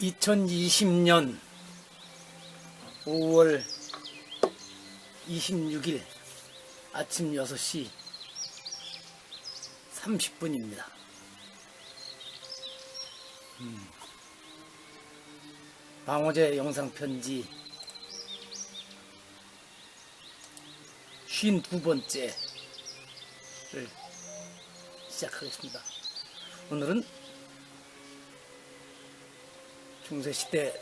2020년 5월 26일 아침 6시 30분입니다. 방어제 영상편지 52번째를 시작하겠습니다. 오늘은 중세시대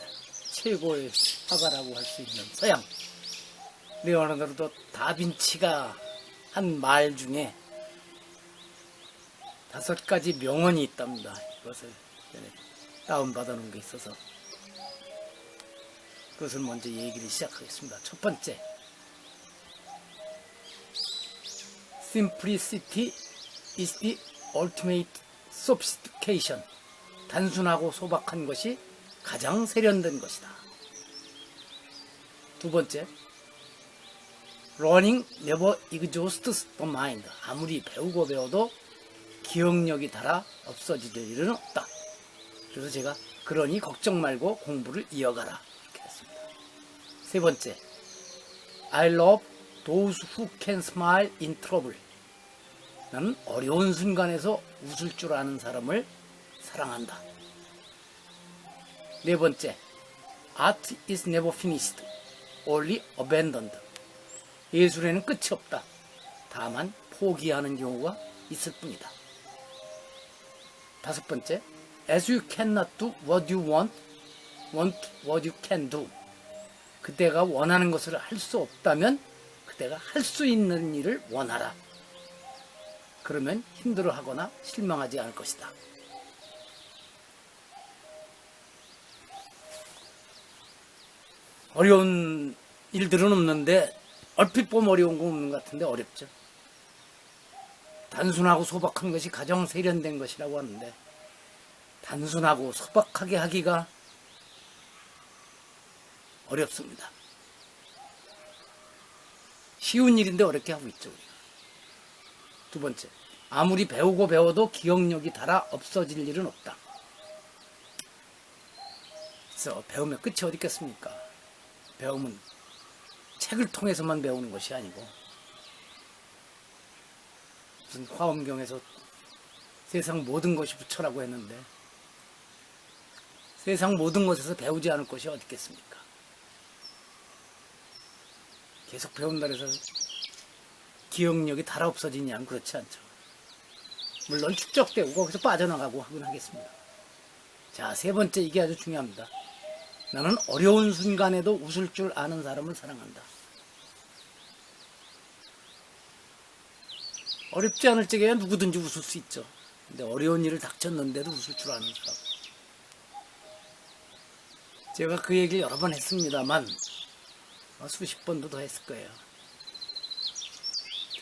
최고의 화가라고 할 수 있는 서양 레오나르도 다빈치가 한 말 중에 5가지 명언이 있답니다. 이것을 다운받아 놓은 게 있어서 그것을 먼저 얘기를 시작하겠습니다. 첫 번째, Simplicity is the ultimate sophistication. 단순하고 소박한 것이 가장 세련된 것이다. 두 번째, Learning never exhausts the mind. 아무리 배우고 배워도 기억력이 닳아 없어질 일은 없다. 그래서 제가 그러니 걱정 말고 공부를 이어가라 이렇게 했습니다. 세 번째, I love those who can smile in trouble. 나는 어려운 순간에서 웃을 줄 아는 사람을 사랑한다. 네 번째, Art is never finished, only abandoned. 예술에는 끝이 없다. 다만 포기하는 경우가 있을 뿐이다. 다섯 번째, As you cannot do what you want what you can do. 그대가 원하는 것을 할 수 없다면 그대가 할 수 있는 일을 원하라. 그러면 힘들어하거나 실망하지 않을 것이다. 어려운 일들은 없는데 얼핏 보면 어려운 거 없는 것 같은데 어렵죠. 단순하고 소박한 것이 가장 세련된 것이라고 하는데 단순하고 소박하게 하기가 어렵습니다. 쉬운 일인데 어렵게 하고 있죠. 우리가. 두 번째, 아무리 배우고 배워도 기억력이 닳아 없어질 일은 없다. 그래서 배우면 끝이 어디 있겠습니까? 배움은 책을 통해서만 배우는 것이 아니고 무슨 화엄경에서 세상 모든 것이 부처라고 했는데 세상 모든 것에서 배우지 않을 것이 어디 있겠습니까? 계속 배운다 해서 기억력이 닳아 없어지냐면 그렇지 않죠. 물론 축적되고 거기서 빠져나가고 하긴 하겠습니다. 자, 세 번째, 이게 아주 중요합니다. 나는 어려운 순간에도 웃을 줄 아는 사람을 사랑한다. 어렵지 않을 적에야 누구든지 웃을 수 있죠. 근데 어려운 일을 닥쳤는데도 웃을 줄 아는 사람. 제가 그 얘기를 여러 번 했습니다만 수십 번도 더 했을 거예요.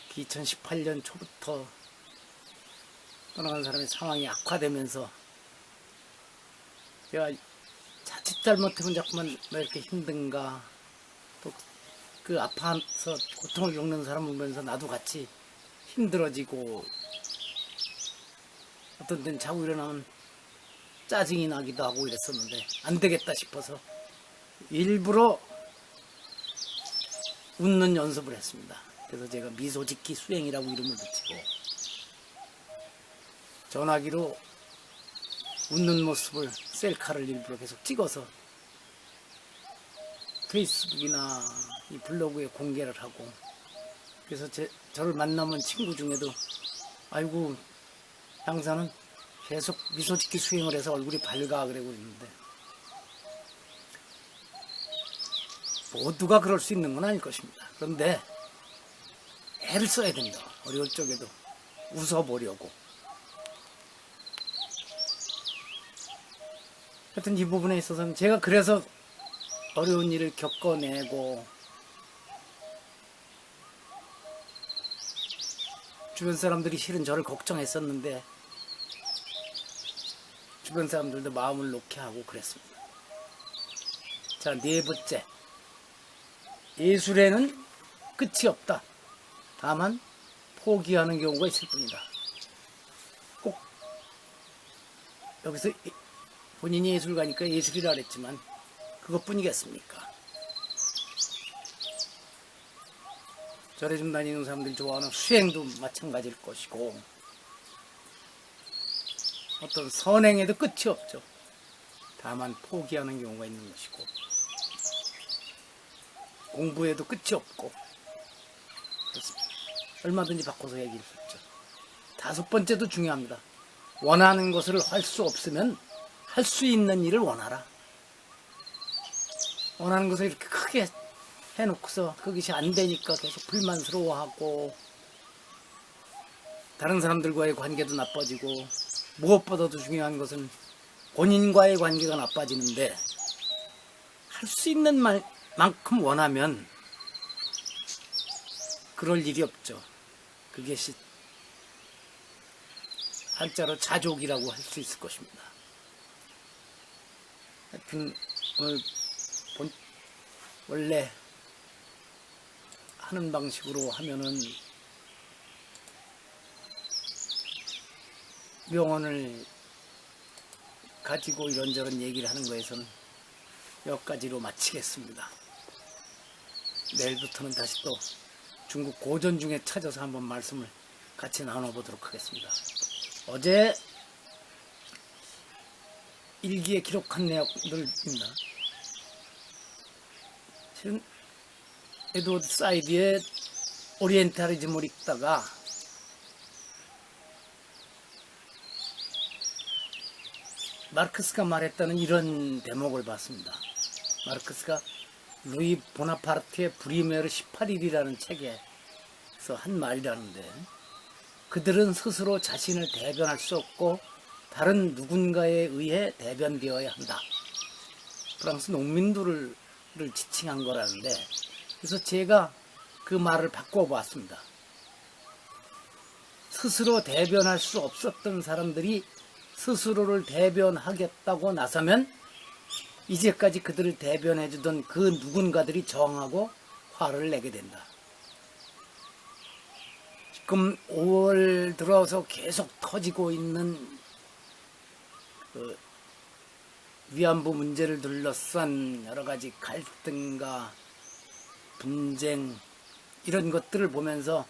특히 2018년 초부터 떠나간 사람의 상황이 악화되면서 제가 자칫 잘못하면 자꾸만 왜 이렇게 힘든가, 또 그 아파서 고통을 겪는 사람을 보면서 나도 같이 힘들어지고 어떤 때는 자고 일어나면 짜증이 나기도 하고 이랬었는데 안 되겠다 싶어서 일부러 웃는 연습을 했습니다. 그래서 제가 미소 짓기 수행이라고 이름을 붙이고 전화기로 웃는 모습을 셀카를 일부러 계속 찍어서 페이스북이나 이 블로그에 공개를 하고, 그래서 저를 만나면 친구 중에도 아이고 양사는 계속 미소 짓기 수행을 해서 얼굴이 밝아 그러고 있는데 모두가 그럴 수 있는 건 아닐 것입니다. 그런데 애를 써야 됩니다. 어려울 적에도 웃어보려고. 하여튼 이 부분에 있어서는 제가 그래서 어려운 일을 겪어내고 주변 사람들이 실은 저를 걱정했었는데 주변 사람들도 마음을 놓게 하고 그랬습니다. 자, 네 번째, 예술에는 끝이 없다. 다만 포기하는 경우가 있을 뿐이다. 꼭 여기서 본인이 예술가니까 예술이라 그랬지만 그것뿐이겠습니까? 절에 좀 다니는 사람들이 좋아하는 수행도 마찬가지일 것이고 어떤 선행에도 끝이 없죠. 다만 포기하는 경우가 있는 것이고 공부에도 끝이 없고 그렇습니다. 얼마든지 바꿔서 얘기할 수 있죠. 다섯 번째도 중요합니다. 원하는 것을 할 수 없으면 할 수 있는 일을 원하라. 원하는 것을 이렇게 크게 해놓고서 그것이 안 되니까 계속 불만스러워하고 다른 사람들과의 관계도 나빠지고 무엇보다도 중요한 것은 본인과의 관계가 나빠지는데 할 수 있는 만큼 원하면 그럴 일이 없죠. 그것이 한자로 자족이라고 할 수 있을 것입니다. 하여튼 오늘 원래 하는 방식으로 하면은 명언을 가지고 이런저런 얘기를 하는 거에서는 여기까지로 마치겠습니다. 내일부터는 다시 또 중국 고전 중에 찾아서 한번 말씀을 같이 나눠보도록 하겠습니다. 어제 일기에 기록한 내용들입니다. 실은 에드워드 사이드의 오리엔탈리즘을 읽다가 마르크스가 말했다는 이런 대목을 봤습니다. 마르크스가 루이 보나파르트의 브리메르 18일이라는 책에서 한 말이라는데 그들은 스스로 자신을 대변할 수 없고 다른 누군가에 의해 대변되어야 한다. 프랑스 농민들을 지칭한 거라는데 그래서 제가 그 말을 바꿔봤습니다. 스스로 대변할 수 없었던 사람들이 스스로를 대변하겠다고 나서면 이제까지 그들을 대변해주던 그 누군가들이 저항하고 화를 내게 된다. 지금 5월 들어서 계속 터지고 있는 그 위안부 문제를 둘러싼 여러 가지 갈등과 분쟁 이런 것들을 보면서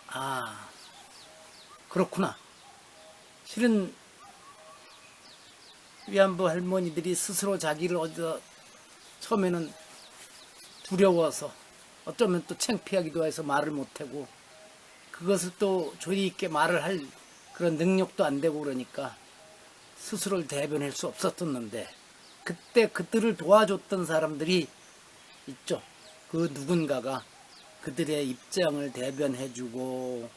아 그렇구나. 실은 위안부 할머니들이 스스로 자기를 처음에는 두려워서 어쩌면 또 창피하기도 해서 말을 못하고 그것을 또 조리 있게 말을 할 그런 능력도 안 되고 그러니까 스스로를 대변할 수 없었었는데 그때 그들을 도와줬던 사람들이 있죠. 그 누군가가 그들의 입장을 대변해주고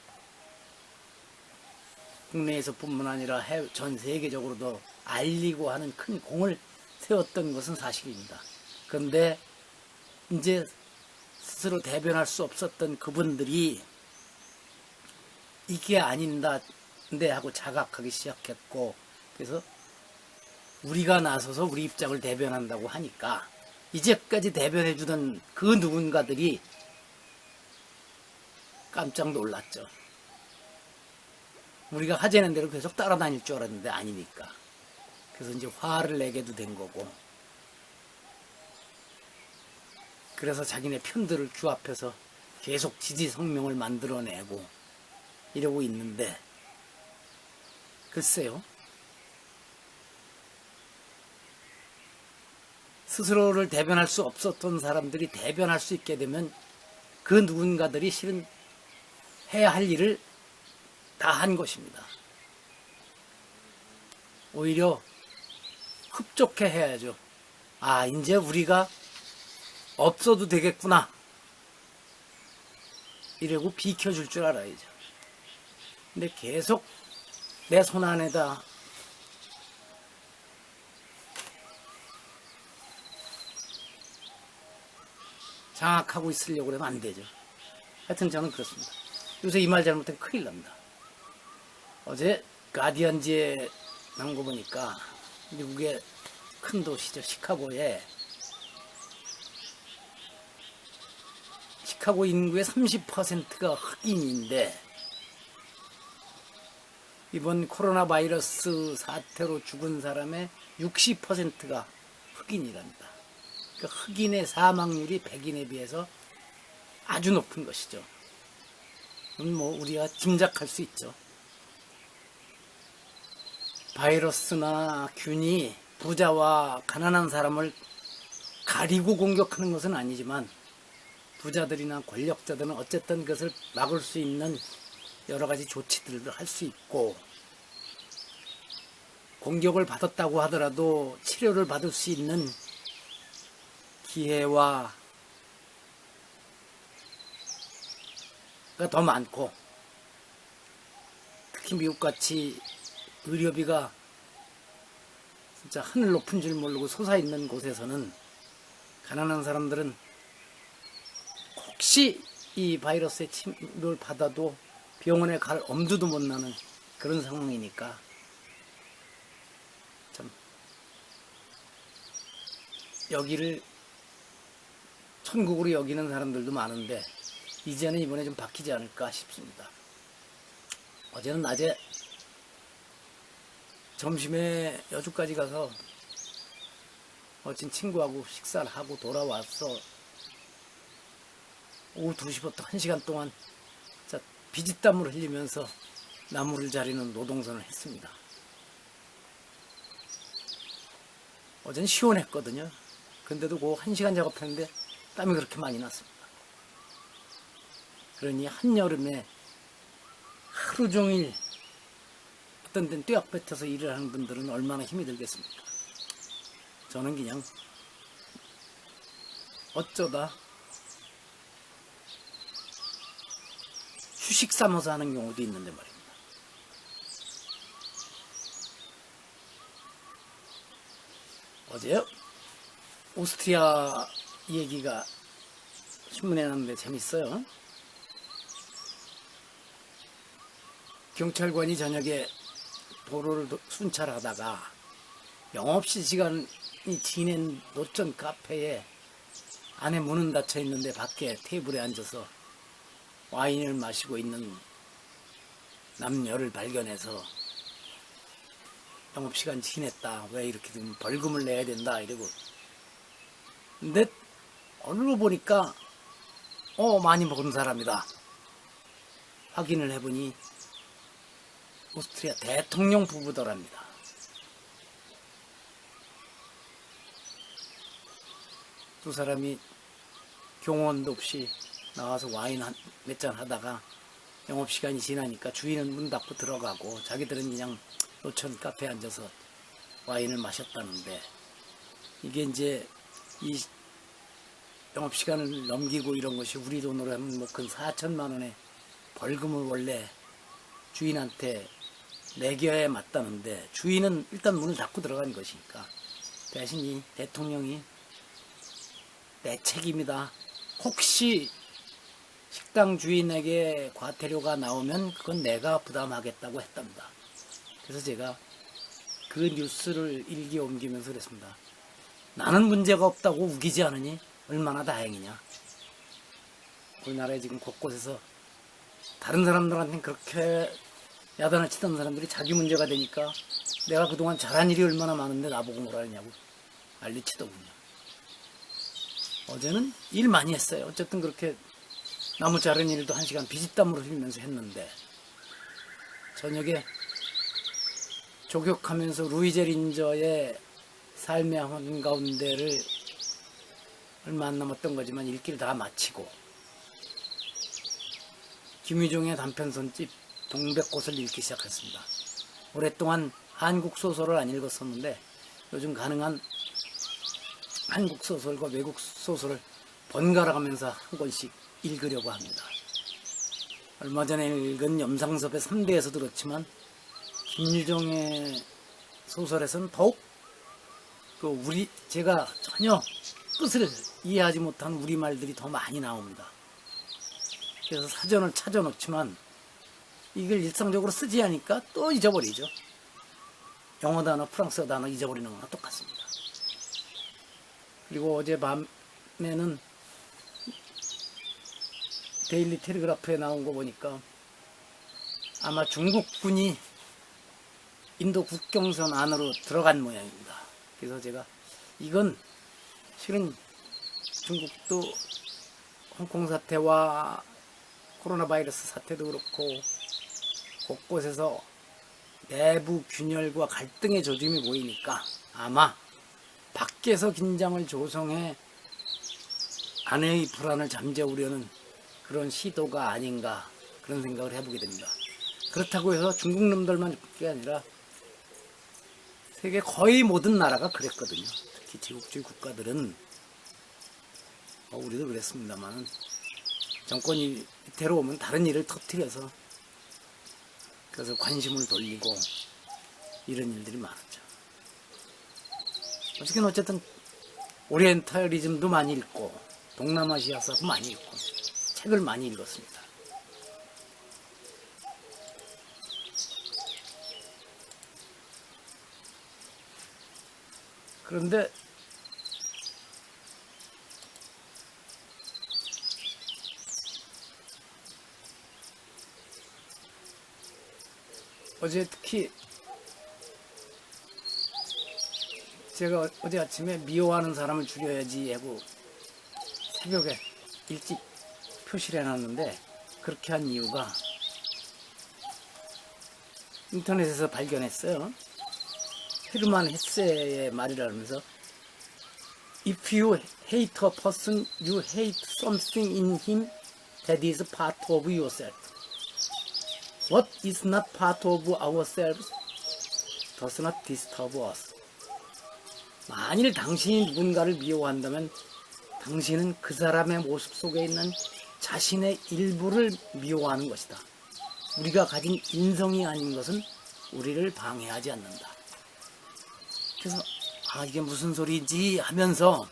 국내에서뿐만 아니라 전 세계적으로도 알리고 하는 큰 공을 세웠던 것은 사실입니다. 그런데 이제 스스로 대변할 수 없었던 그분들이 이게 아닌데 하고 자각하기 시작했고 그래서 우리가 나서서 우리 입장을 대변한다고 하니까 이제까지 대변해주던 그 누군가들이 깜짝 놀랐죠. 우리가 하자는 대로 계속 따라다닐 줄 알았는데 아니니까. 그래서 이제 화를 내게도 된 거고. 그래서 자기네 편들을 규합해서 계속 지지 성명을 만들어내고 이러고 있는데 글쎄요. 스스로를 대변할 수 없었던 사람들이 대변할 수 있게 되면 그 누군가들이 실은 해야 할 일을 다 한 것입니다. 오히려 흡족해 해야죠. 아, 이제 우리가 없어도 되겠구나. 이러고 비켜줄 줄 알아야죠. 근데 계속 내 손 안에다 장악하고 있으려고 그러면 안 되죠. 하여튼 저는 그렇습니다. 요새 이 말 잘못하면 큰일 납니다. 어제 가디언지에 나온 거 보니까 미국의 큰 도시죠. 시카고 인구의 30%가 흑인인데 이번 코로나 바이러스 사태로 죽은 사람의 60%가 흑인이랍니다. 그러니까 흑인의 사망률이 백인에 비해서 아주 높은 것이죠. 뭐 우리가 짐작할 수 있죠. 바이러스나 균이 부자와 가난한 사람을 가리고 공격하는 것은 아니지만 부자들이나 권력자들은 어쨌든 그것을 막을 수 있는 여러 가지 조치들을 할 수 있고, 공격을 받았다고 하더라도 치료를 받을 수 있는 기회와 더 많고, 특히 미국같이 의료비가 진짜 하늘 높은 줄 모르고 솟아있는 곳에서는 가난한 사람들은 혹시 이 바이러스의 침을 받아도 병원에 갈 엄두도 못 나는 그런 상황이니까 참 여기를 천국으로 여기는 사람들도 많은데 이제는 이번에 좀 바뀌지 않을까 싶습니다. 어제는 낮에 점심에 여주까지 가서 어친 친구하고 식사를 하고 돌아와서 오후 2시부터 1시간 동안 비지땀을 흘리면서 나무를 자르는 노동선을 했습니다. 어제는 시원했거든요. 근데도 그 1시간 작업했는데 땀이 그렇게 많이 났습니다. 그러니 한여름에 하루 종일 어떤 데는 뙤약 뱉어서 일을 하는 분들은 얼마나 힘이 들겠습니까? 저는 그냥 어쩌다 휴식 삼아서 하는 경우도 있는데 말입니다. 어제 오스트리아 얘기가 신문에 났는데 재밌어요. 경찰관이 저녁에 도로를 순찰하다가 영업시간이 지낸 노천 카페에 안에 문은 닫혀 있는데 밖에 테이블에 앉아서 와인을 마시고 있는 남녀를 발견해서 영업시간 지냈다, 왜 이렇게 되면 벌금을 내야 된다 이러고, 근데 얼굴 보니까 많이 먹은 사람이다. 확인을 해보니 오스트리아 대통령 부부더랍니다. 두 사람이 경호원도 없이 나와서 와인 몇 잔 하다가 영업시간이 지나니까 주인은 문 닫고 들어가고 자기들은 그냥 노천 카페에 앉아서 와인을 마셨다는데, 이게 이제 이 영업시간을 넘기고 이런 것이 우리 돈으로 하면 뭐 근 4천만 원의 벌금을 원래 주인한테 매겨야 맞다는데, 주인은 일단 문을 닫고 들어간 것이니까 대신 이 대통령이 내 책임이다, 혹시 식당 주인에게 과태료가 나오면 그건 내가 부담하겠다고 했답니다. 그래서 제가 그 뉴스를 일기에 옮기면서 그랬습니다. 나는 문제가 없다고 우기지 않으니 얼마나 다행이냐. 우리나라에 지금 곳곳에서 다른 사람들한테는 그렇게 야단을 치던 사람들이 자기 문제가 되니까 내가 그동안 잘한 일이 얼마나 많은데 나보고 뭐라 하냐고 난리치더군요. 어제는 일 많이 했어요. 어쨌든 그렇게 나무 자른 일도 1시간 비지땀으로 흘리면서 했는데, 저녁에 조격하면서 루이제 린저의 삶의 한가운데를 얼마 안 남았던 거지만 읽기를 다 마치고 김유종의 단편선집 동백꽃을 읽기 시작했습니다. 오랫동안 한국 소설을 안 읽었었는데 요즘 가능한 한국 소설과 외국 소설을 번갈아 가면서 한 권씩 읽으려고 합니다. 얼마 전에 읽은 염상섭의 3대에서도 그렇지만 김유종의 소설에서는 더욱 제가 전혀 뜻을 이해하지 못한 우리말들이 더 많이 나옵니다. 그래서 사전을 찾아놓지만 이걸 일상적으로 쓰지 않으니까 또 잊어버리죠. 영어 단어, 프랑스어 단어 잊어버리는 거나 똑같습니다. 그리고 어제 밤에는 데일리 텔레그라프에 나온 거 보니까 아마 중국군이 인도 국경선 안으로 들어간 모양입니다. 그래서 제가 이건 실은 중국도 홍콩 사태와 코로나 바이러스 사태도 그렇고 곳곳에서 내부 균열과 갈등의 조짐이 보이니까 아마 밖에서 긴장을 조성해 안의 불안을 잠재우려는 그런 시도가 아닌가 그런 생각을 해보게 됩니다. 그렇다고 해서 중국 놈들만 그게 아니라 세계 거의 모든 나라가 그랬거든요. 특히 제국주의 국가들은 우리도 그랬습니다만 정권이 밑으로 오면 다른 일을 터뜨려서 그래서 관심을 돌리고 이런 일들이 많았죠. 어쨌든 오리엔탈리즘도 많이 읽고 동남아시아사도 많이 읽고 책을 많이 읽었습니다. 그런데 어제 특히 제가 어제 아침에 미워하는 사람을 죽여야지 하고 새벽에 일찍 표시를 해놨는데 그렇게 한 이유가 인터넷에서 발견했어요. 헤르만 헤세의 말이라면서 If you hate a person, you hate something in him that is part of yourself. What is not part of ourselves does not disturb us. 만일 당신이 누군가를 미워한다면 당신은 그 사람의 모습 속에 있는 자신의 일부를 미워하는 것이다. 우리가 가진 인성이 아닌 것은 우리를 방해하지 않는다. 그래서 이게 무슨 소리지 하면서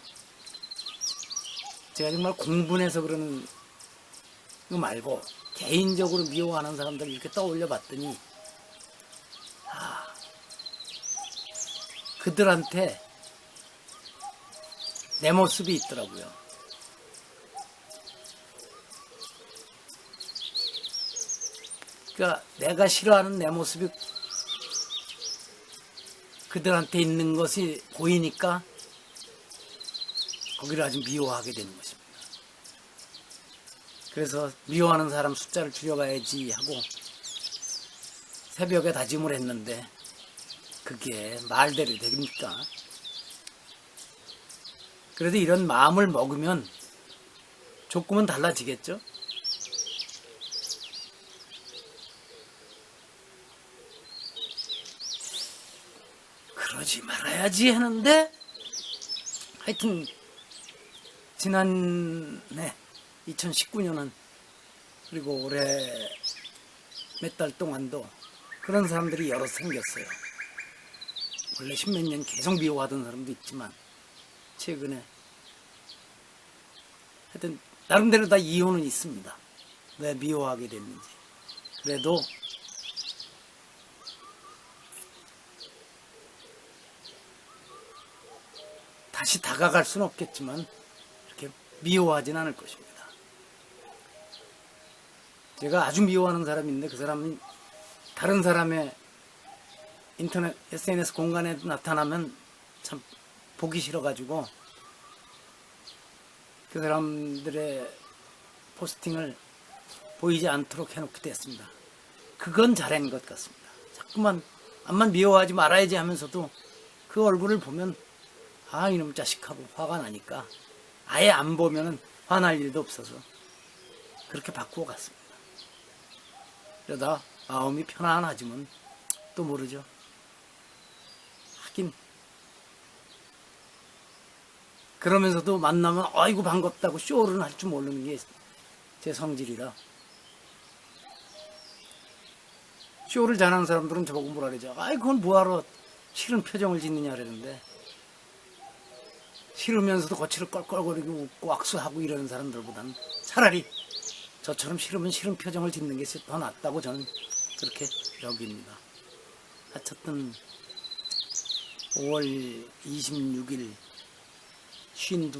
제가 정말 공분해서 그러는 거 말고 개인적으로 미워하는 사람들 이렇게 떠올려 봤더니 그들한테 내 모습이 있더라고요. 그러니까 내가 싫어하는 내 모습이 그들한테 있는 것이 보이니까 거기를 아주 미워하게 되는 것입니다. 그래서 미워하는 사람 숫자를 줄여가야지 하고 새벽에 다짐을 했는데 그게 말대로 됩니까? 그래도 이런 마음을 먹으면 조금은 달라지겠죠? 그러지 말아야지 하는데 하여튼 지난해 2019년은 그리고 올해 몇 달 동안도 그런 사람들이 여러 생겼어요. 원래 십몇 년 계속 미워하던 사람도 있지만 최근에 하여튼 나름대로 다 이유는 있습니다. 왜 미워하게 됐는지. 그래도 다시 다가갈 수는 없겠지만 이렇게 미워하진 않을 것입니다. 제가 아주 미워하는 사람이 있는데 그 사람은 다른 사람의 인터넷 SNS 공간에 나타나면 참 보기 싫어가지고 그 사람들의 포스팅을 보이지 않도록 해놓게 됐습니다. 그건 잘한 것 같습니다. 자꾸만 암만 미워하지 말아야지 하면서도 그 얼굴을 보면 이놈 자식하고 화가 나니까 아예 안 보면은 화날 일도 없어서 그렇게 바꾸어 갔습니다. 그러다 마음이 편안하지만 또 모르죠. 하긴 그러면서도 만나면 아이고 반갑다고 쇼를 할 줄 모르는 게 제 성질이라 쇼를 잘하는 사람들은 저보고 뭐라 그러죠. 그건 뭐하러 싫은 표정을 짓느냐 그러는데 싫으면서도 거칠어 껄껄거리고 웃고 악수하고 이러는 사람들보다는 차라리 저처럼 싫으면 싫은 표정을 짓는 게 더 낫다고 저는 그렇게 여깁니다. 어쨌든 5월 26일 52